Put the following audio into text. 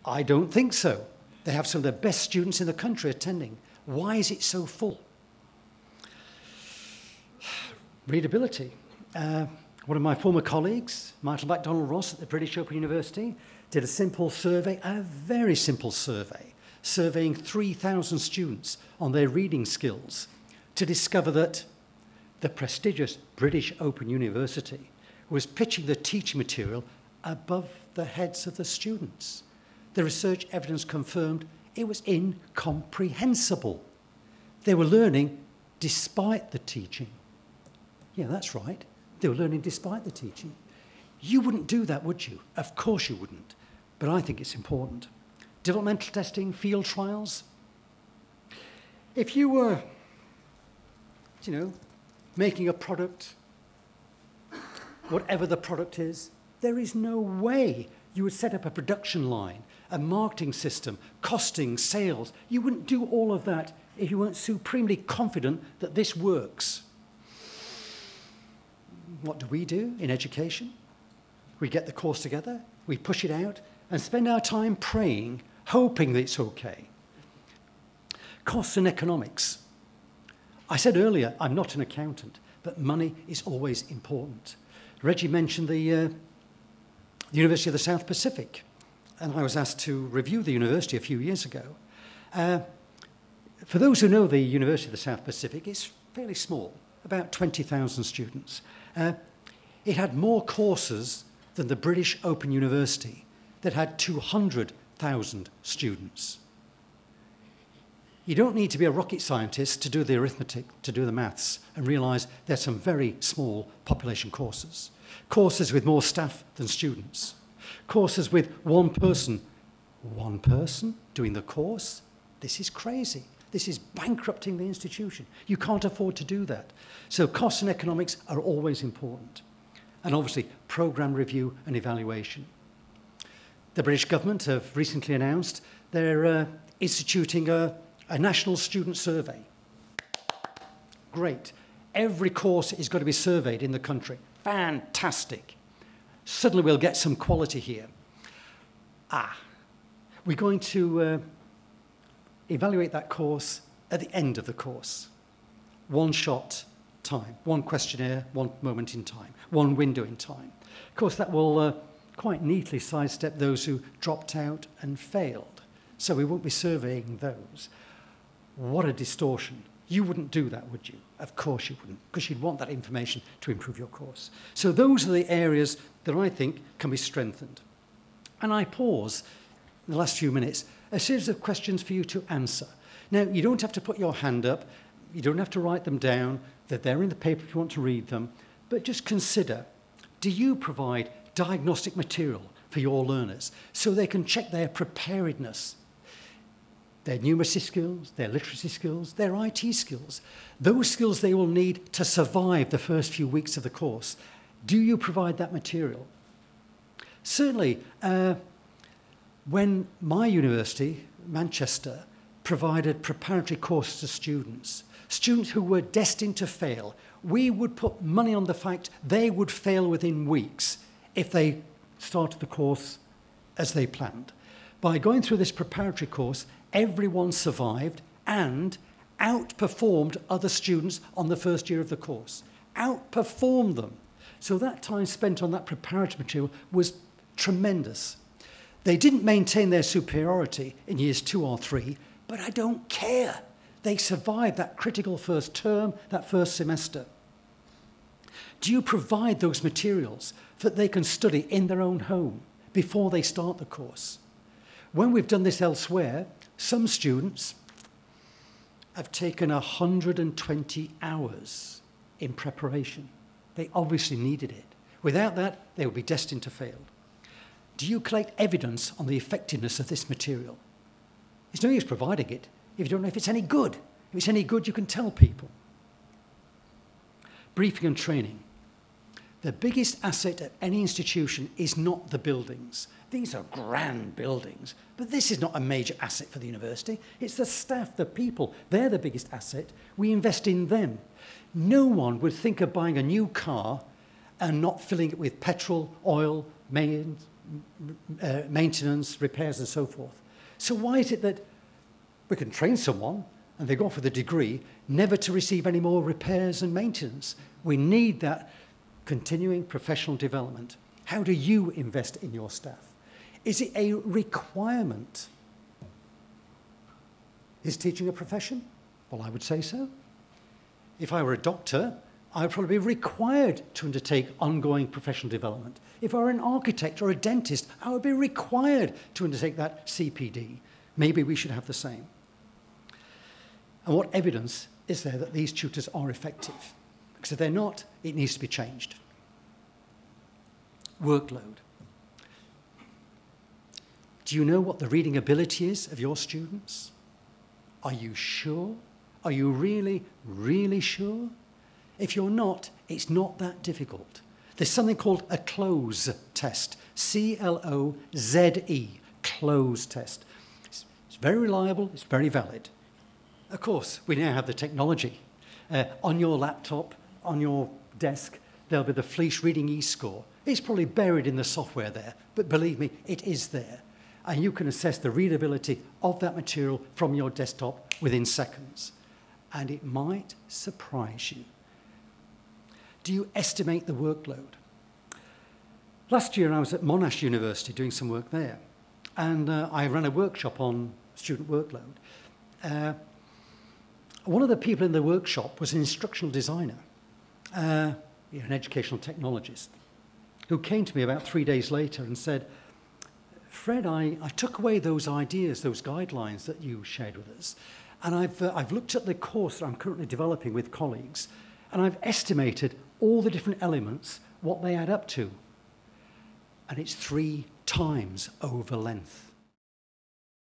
I don't think so. They have some of the best students in the country attending. Why is it so full? Readability. One of my former colleagues, Michael MacDonald-Ross at the British Open University, did a simple survey, a very simple survey, surveying 3,000 students on their reading skills to discover that the prestigious British Open University was pitching the teaching material above the heads of the students. The research evidence confirmed it was incomprehensible. They were learning despite the teaching. Yeah, that's right. They were learning despite the teaching. You wouldn't do that, would you? Of course you wouldn't. But I think it's important. Developmental testing, field trials. If you were, making a product, whatever the product is, there is no way you would set up a production line, a marketing system, costing, sales. You wouldn't do all of that if you weren't supremely confident that this works. What do we do in education? We get the course together, we push it out, and spend our time praying, hoping that it's okay. Costs and economics. I said earlier, I'm not an accountant, but money is always important. Reggie mentioned the University of the South Pacific, and I was asked to review the university a few years ago. For those who know the University of the South Pacific, it's fairly small, about 20,000 students. It had more courses than the British Open University that had 200,000 students. You don't need to be a rocket scientist to do the arithmetic, to do the maths, and realise there's some very small population courses. Courses with more staff than students. Courses with one person doing the course. This is crazy. This is bankrupting the institution. You can't afford to do that. So costs and economics are always important. And obviously, programme review and evaluation. The British government have recently announced they're instituting a national student survey. Great. Every course is going to be surveyed in the country. Fantastic. Suddenly we'll get some quality here. We're going to evaluate that course at the end of the course. One shot time, one questionnaire, one moment in time, one window in time. Of course, that will quite neatly sidestep those who dropped out and failed. So we won't be surveying those. What a distortion. You wouldn't do that, would you? Of course you wouldn't, because you'd want that information to improve your course. So those are the areas that I think can be strengthened. And I pause in the last few minutes, a series of questions for you to answer. Now, you don't have to put your hand up. You don't have to write them down. They're there in the paper if you want to read them. But just consider, do you provide diagnostic material for your learners so they can check their preparedness, their numeracy skills, their literacy skills, their IT skills, those skills they will need to survive the first few weeks of the course? Do you provide that material? Certainly, when my university, Manchester, provided preparatory courses to students who were destined to fail, we would put money on the fact they would fail within weeks if they started the course as they planned. By going through this preparatory course, everyone survived and outperformed other students on the first year of the course. Outperformed them. So that time spent on that preparatory material was tremendous. They didn't maintain their superiority in years 2 or 3, but I don't care. They survived that critical first term, that first semester. Do you provide those materials that they can study in their own home before they start the course? When we've done this elsewhere, some students have taken 120 hours in preparation. They obviously needed it. Without that, they would be destined to fail. Do you collect evidence on the effectiveness of this material? It's no use providing it if you don't know if it's any good. If it's any good, you can tell people. Briefing and training. The biggest asset at any institution is not the buildings. These are grand buildings, but this is not a major asset for the university. It's the staff, the people. They're the biggest asset. We invest in them. No one would think of buying a new car and not filling it with petrol, oil, maintenance, repairs, and so forth. So why is it that we can train someone and they go off with a degree never to receive any more repairs and maintenance? We need that continuing professional development. How do you invest in your staff? Is it a requirement? Is teaching a profession? Well, I would say so. If I were a doctor, I would probably be required to undertake ongoing professional development. If I were an architect or a dentist, I would be required to undertake that CPD. Maybe we should have the same. And what evidence is there that these tutors are effective? Because if they're not, it needs to be changed. Workload. Do you know what the reading ability is of your students? Are you sure? Are you really, really sure? If you're not, it's not that difficult. There's something called a close test. C-L-O-Z-E, close test. It's very reliable, it's very valid. Of course, we now have the technology. On your laptop, on your desk, there'll be the Fleece Reading E-score. It's probably buried in the software there, but believe me, it is there. And you can assess the readability of that material from your desktop within seconds. And it might surprise you. Do you estimate the workload? Last year I was at Monash University doing some work there, and I ran a workshop on student workload. One of the people in the workshop was an instructional designer, an educational technologist, who came to me about 3 days later and said, Fred, I took away those ideas, those guidelines that you shared with us, and I've looked at the course that I'm currently developing with colleagues, and I've estimated all the different elements, what they add up to. And it's 3 times over length.